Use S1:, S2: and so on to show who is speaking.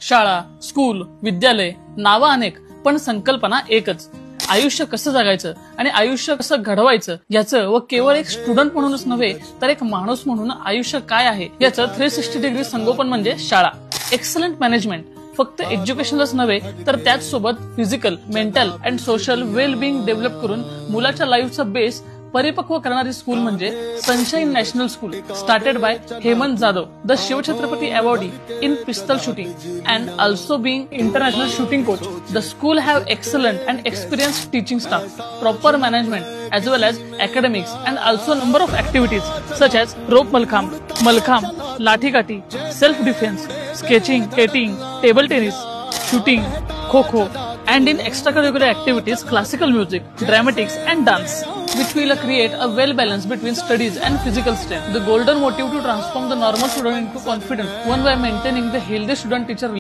S1: शाळा, स्कूल, विद्यालय, नावं अनेक पण संकल्पना एकच. आयुष्य कसं जगायचं आणि आयुष्य कसं घडवायचं याचं व केवळ एक स्टुडंट म्हणूनच नव्हे तर एक माणूस म्हणून आयुष्य काय आहे याचं 360 डिग्री संगोपन म्हणजे शाळा. एक्सलंट मॅनेजमेंट फक्त एज्युकेशनच नव्हे तर त्याच सोबत physical, mental and social well being develop करून मुलाच्या लाईफचा बेस परिपक्व करणारी स्कूल म्हणजे Sunshine National School, started by Hemant Jadhav, the Shivchhatrapati awardee in pistol shooting and also being international shooting coach. The school have excellent and experienced teaching staff, proper management, as well as academics, and also a number of activities such as rope malkham, lathi kati, self-defense, sketching, skating, table tennis, shooting, kho-kho, and in extracurricular activities, classical music, dramatics, and dance, which will create a well balance between studies and physical strength. The golden motive to transform the normal student into confident one by maintaining the healthy student-teacher